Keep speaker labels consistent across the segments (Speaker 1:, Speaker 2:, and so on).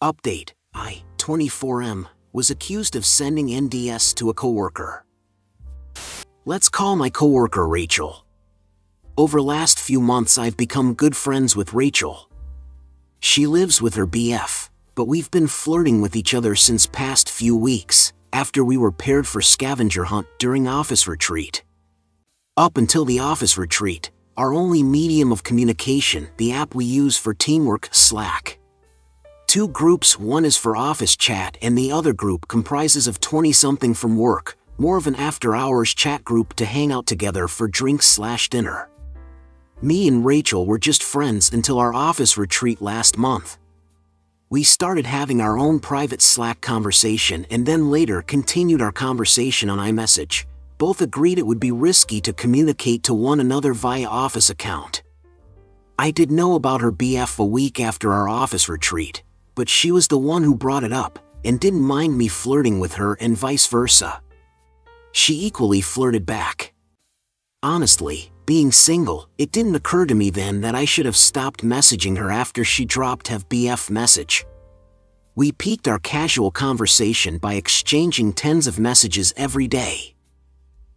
Speaker 1: Update: I, 24M, was accused of sending NDS to a coworker. Let's call my coworker Rachel. Over last few months I've become good friends with Rachel. She lives with her BF, but we've been flirting with each other since past few weeks, after we were paired for scavenger hunt during office retreat. Up until the office retreat, our only medium of communication, the app we use for teamwork, Slack. Two groups, one is for office chat and the other group comprises of 20-something from work, more of an after-hours chat group to hang out together for drinks/dinner. Me and Rachel were just friends until our office retreat last month. We started having our own private Slack conversation and then later continued our conversation on iMessage. Both agreed it would be risky to communicate to one another via office account. I did know about her BF a week after our office retreat, but she was the one who brought it up and didn't mind me flirting with her and vice versa. She equally flirted back. Honestly, being single, it didn't occur to me then that I should have stopped messaging her after she dropped have BF message. We piqued our casual conversation by exchanging tens of messages every day.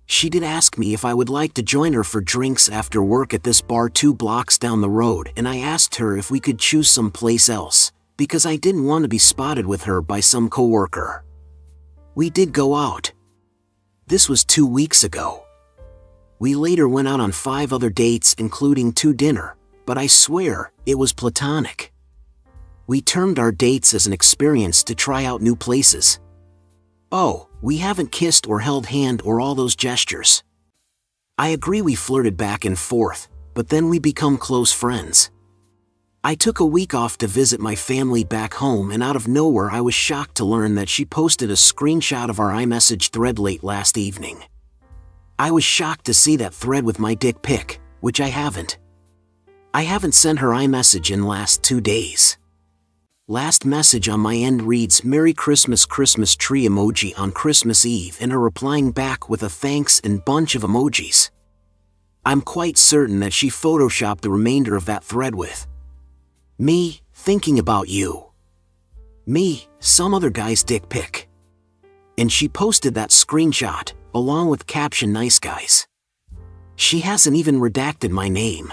Speaker 1: She did ask me if I would like to join her for drinks after work at this bar 2 blocks down the road, and I asked her if we could choose someplace else, because I didn't want to be spotted with her by some coworker. We did go out. This was 2 weeks ago. We later went out on 5 other dates including 2 dinner, but I swear, it was platonic. We termed our dates as an experience to try out new places. Oh, we haven't kissed or held hand or all those gestures. I agree we flirted back and forth, but then we become close friends. I took a week off to visit my family back home and out of nowhere I was shocked to learn that she posted a screenshot of our iMessage thread late last evening. I was shocked to see that thread with my dick pic, which I haven't. I haven't sent her iMessage in last 2 days. Last message on my end reads Merry Christmas Christmas tree emoji on Christmas Eve and her replying back with a thanks and bunch of emojis. I'm quite certain that she photoshopped the remainder of that thread with me, thinking about you. Me, some other guy's dick pic. And she posted that screenshot, along with caption nice guys. She hasn't even redacted my name.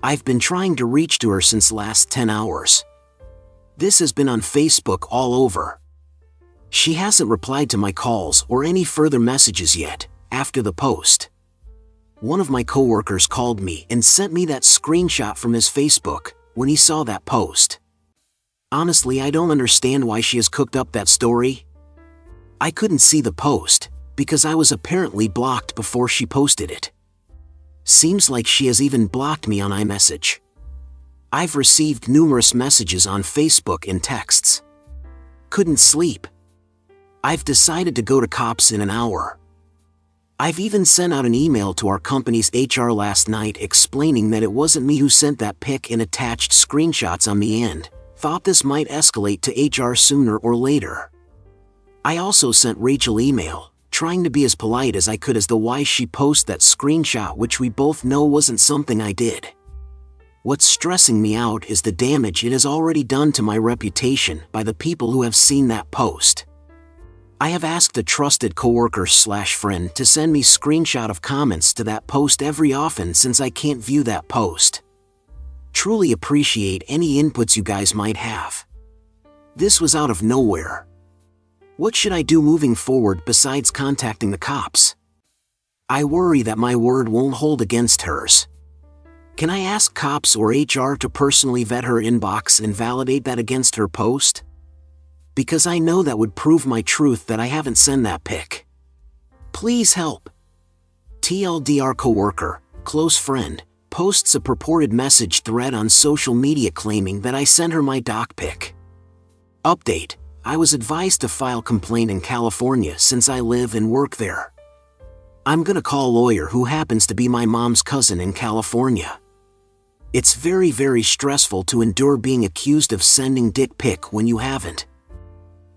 Speaker 1: I've been trying to reach to her since last 10 hours. This has been on Facebook all over. She hasn't replied to my calls or any further messages yet, after the post. One of my coworkers called me and sent me that screenshot from his Facebook when he saw that post. Honestly, I don't understand why she has cooked up that story. I couldn't see the post, because I was apparently blocked before she posted it. Seems like she has even blocked me on iMessage. I've received numerous messages on Facebook and texts. Couldn't sleep. I've decided to go to cops in an hour. I've even sent out an email to our company's HR last night explaining that it wasn't me who sent that pic and attached screenshots on the end. Thought this might escalate to HR sooner or later. I also sent Rachel email, trying to be as polite as I could as to why she posted that screenshot, which we both know wasn't something I did. What's stressing me out is the damage it has already done to my reputation by the people who have seen that post. I have asked a trusted coworker/friend to send me screenshot of comments to that post every often since I can't view that post. Truly appreciate any inputs you guys might have. This was out of nowhere. What should I do moving forward besides contacting the cops? I worry that my word won't hold against hers. Can I ask cops or HR to personally vet her inbox and validate that against her post? Because I know that would prove my truth that I haven't sent that pic. Please help. TLDR coworker, close friend, posts a purported message thread on social media claiming that I sent her my doc pic. Update: I was advised to file complaint in California since I live and work there. I'm gonna call a lawyer who happens to be my mom's cousin in California. It's very, very stressful to endure being accused of sending dick pic when you haven't.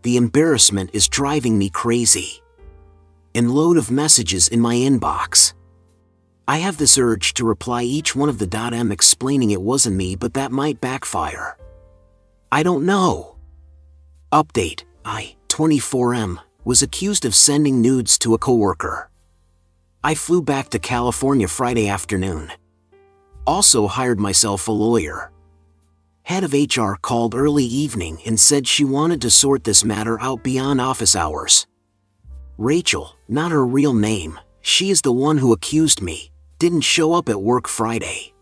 Speaker 1: The embarrassment is driving me crazy. And load of messages in my inbox. I have this urge to reply each one of the .m explaining it wasn't me, but that might backfire. I don't know. Update: I, 24M, was accused of sending nudes to a coworker. I flew back to California Friday afternoon. Also hired myself a lawyer. Head of HR called early evening and said she wanted to sort this matter out beyond office hours. Rachel, not her real name, she is the one who accused me, didn't show up at work Friday.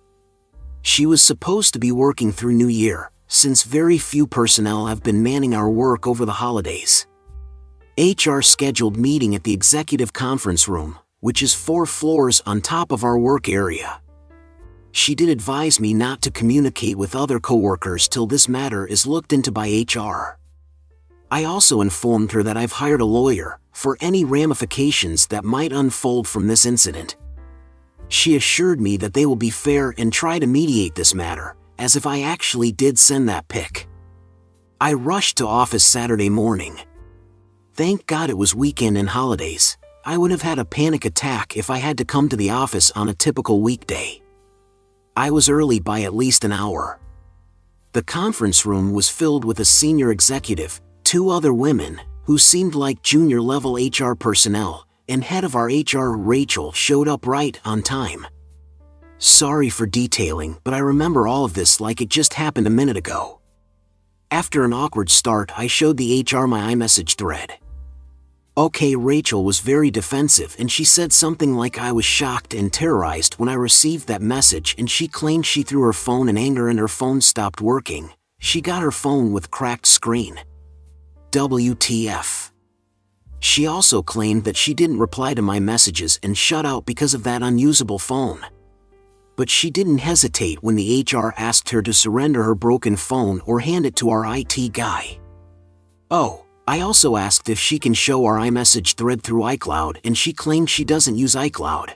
Speaker 1: She was supposed to be working through New Year, since very few personnel have been manning our work over the holidays. HR scheduled meeting at the executive conference room, which is 4 floors on top of our work area. She did advise me not to communicate with other coworkers till this matter is looked into by HR. I also informed her that I've hired a lawyer for any ramifications that might unfold from this incident. She assured me that they will be fair and try to mediate this matter, as if I actually did send that pic. I rushed to office Saturday morning. Thank God it was weekend and holidays. I would have had a panic attack if I had to come to the office on a typical weekday. I was early by at least an hour. The conference room was filled with a senior executive, 2 other women, who seemed like junior-level HR personnel, and head of our HR, Rachel, showed up right on time. Sorry for detailing, but I remember all of this like it just happened a minute ago. After an awkward start, I showed the HR my iMessage thread. Okay, Rachel was very defensive and she said something like I was shocked and terrorized when I received that message, and she claimed she threw her phone in anger and her phone stopped working. She got her phone with cracked screen. WTF. She also claimed that she didn't reply to my messages and shut out because of that unusable phone. But she didn't hesitate when the HR asked her to surrender her broken phone or hand it to our IT guy. Oh, I also asked if she can show our iMessage thread through iCloud, and she claimed she doesn't use iCloud.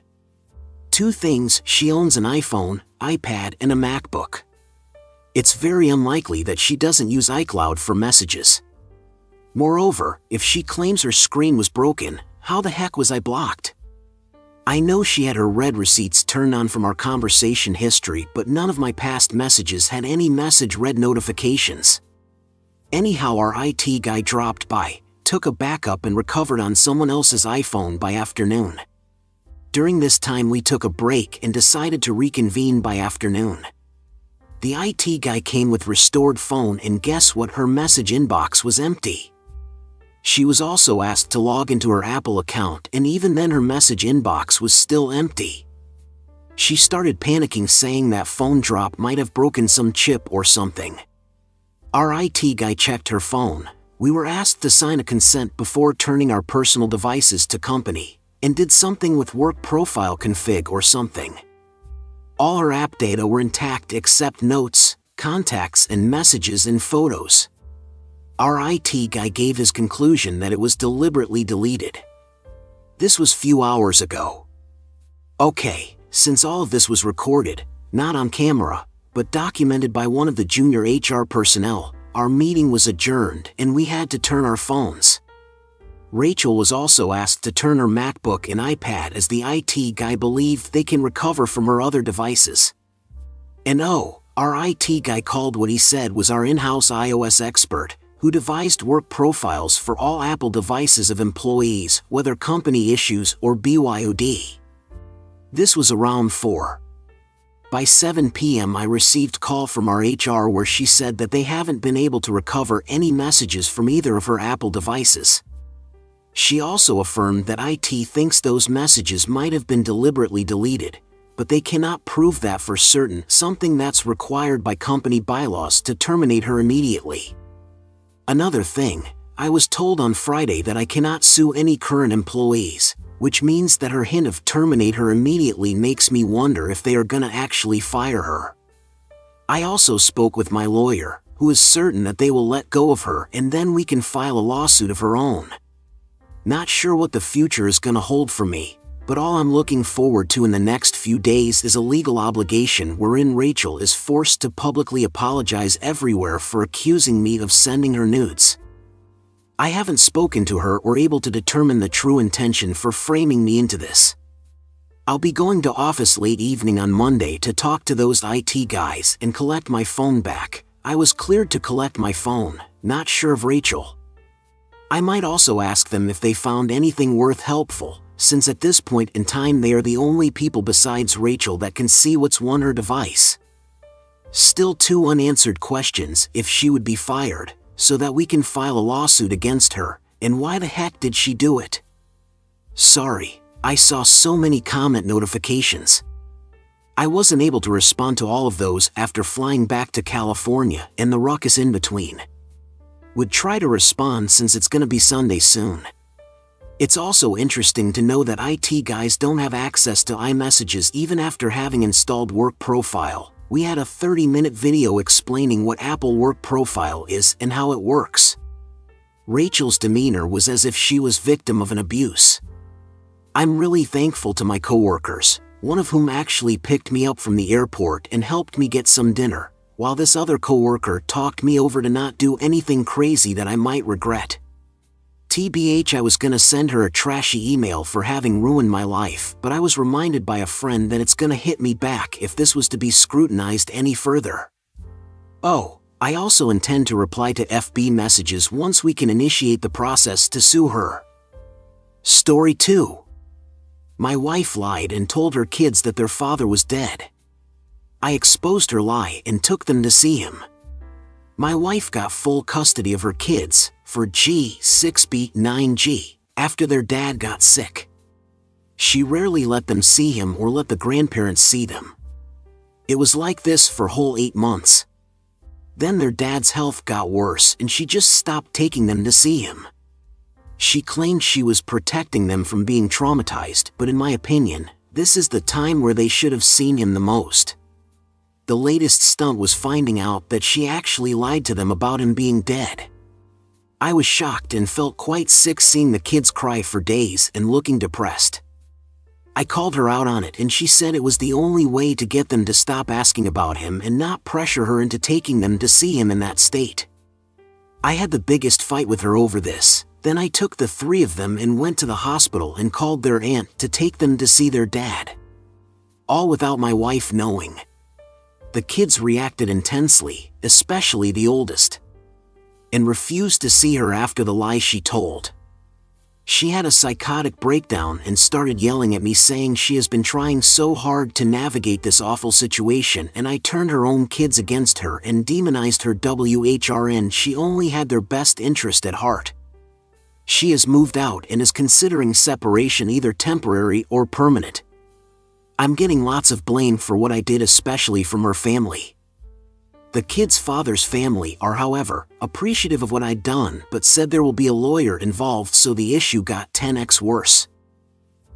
Speaker 1: 2 things: she owns an iPhone, iPad, and a MacBook. It's very unlikely that she doesn't use iCloud for messages. Moreover, if she claims her screen was broken, how the heck was I blocked? I know she had her read receipts turned on from our conversation history, but none of my past messages had any message read notifications. Anyhow, our IT guy dropped by, took a backup and recovered on someone else's iPhone by afternoon. During this time we took a break and decided to reconvene by afternoon. The IT guy came with restored phone, and guess what? Her message inbox was empty. She was also asked to log into her Apple account, and even then her message inbox was still empty. She started panicking, saying that phone drop might have broken some chip or something. Our IT guy checked her phone. We were asked to sign a consent before turning our personal devices to company, and did something with work profile config or something. All her app data were intact except notes, contacts, and messages and photos. Our IT guy gave his conclusion that it was deliberately deleted. This was few hours ago. Okay, since all of this was recorded, not on camera, but documented by one of the junior HR personnel, our meeting was adjourned and we had to turn our phones. Rachel was also asked to turn her MacBook and iPad, as the IT guy believed they can recover from her other devices. And oh, our IT guy called what he said was our in-house iOS expert, who devised work profiles for all Apple devices of employees, whether company issues or BYOD. This was around 4. By 7 p.m. I received call from our HR where she said that they haven't been able to recover any messages from either of her Apple devices. She also affirmed that IT thinks those messages might have been deliberately deleted, but they cannot prove that for certain, something that's required by company bylaws to terminate her immediately. Another thing, I was told on Friday that I cannot sue any current employees, which means that her hint of terminate her immediately makes me wonder if they are gonna actually fire her. I also spoke with my lawyer, who is certain that they will let go of her and then we can file a lawsuit of her own. Not sure what the future is gonna hold for me, but all I'm looking forward to in the next few days is a legal obligation wherein Rachel is forced to publicly apologize everywhere for accusing me of sending her nudes. I haven't spoken to her or able to determine the true intention for framing me into this. I'll be going to office late evening on Monday to talk to those IT guys and collect my phone back, I was cleared to collect my phone, not sure of Rachel. I might also ask them if they found anything worth helpful, since at this point in time they are the only people besides Rachel that can see what's on her device. Still 2 unanswered questions: if she would be fired, so that we can file a lawsuit against her, and why the heck did she do it? Sorry, I saw so many comment notifications. I wasn't able to respond to all of those after flying back to California and the ruckus in between. Would try to respond since it's gonna be Sunday soon. It's also interesting to know that IT guys don't have access to iMessages even after having installed Work Profile. We had a 30-minute video explaining what Apple Work Profile is and how it works. Rachel's demeanor was as if she was victim of an abuse. I'm really thankful to my coworkers, one of whom actually picked me up from the airport and helped me get some dinner, while this other coworker talked me over to not do anything crazy that I might regret. TBH, I was gonna send her a trashy email for having ruined my life, but I was reminded by a friend that it's gonna hit me back if this was to be scrutinized any further. Oh, I also intend to reply to FB messages once we can initiate the process to sue her. Story 2. My wife lied and told her kids that their father was dead. I exposed her lie and took them to see him. My wife got full custody of her kids, for G, 6B, 9G, after their dad got sick. She rarely let them see him or let the grandparents see them. It was like this for whole 8 months. Then their dad's health got worse and she just stopped taking them to see him. She claimed she was protecting them from being traumatized, but in my opinion, this is the time where they should have seen him the most. The latest stunt was finding out that she actually lied to them about him being dead. I was shocked and felt quite sick seeing the kids cry for days and looking depressed. I called her out on it and she said it was the only way to get them to stop asking about him and not pressure her into taking them to see him in that state. I had the biggest fight with her over this. Then I took the 3 of them and went to the hospital and called their aunt to take them to see their dad. All without my wife knowing. The kids reacted intensely, especially the oldest, and refused to see her after the lie she told. She had a psychotic breakdown and started yelling at me saying she has been trying so hard to navigate this awful situation, and I turned her own kids against her and demonized her. WHRN, she only had their best interest at heart. She has moved out and is considering separation, either temporary or permanent. I'm getting lots of blame for what I did, especially from her family. The kid's father's family are, however, appreciative of what I'd done, but said there will be a lawyer involved, so the issue got 10x worse.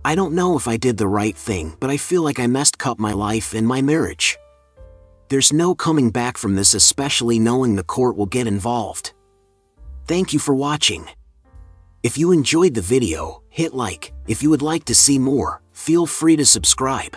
Speaker 1: I don't know if I did the right thing, but I feel like I messed up my life and my marriage. There's no coming back from this, especially knowing the court will get involved. Thank you for watching. If you enjoyed the video, hit like. If you would like to see more, feel free to subscribe.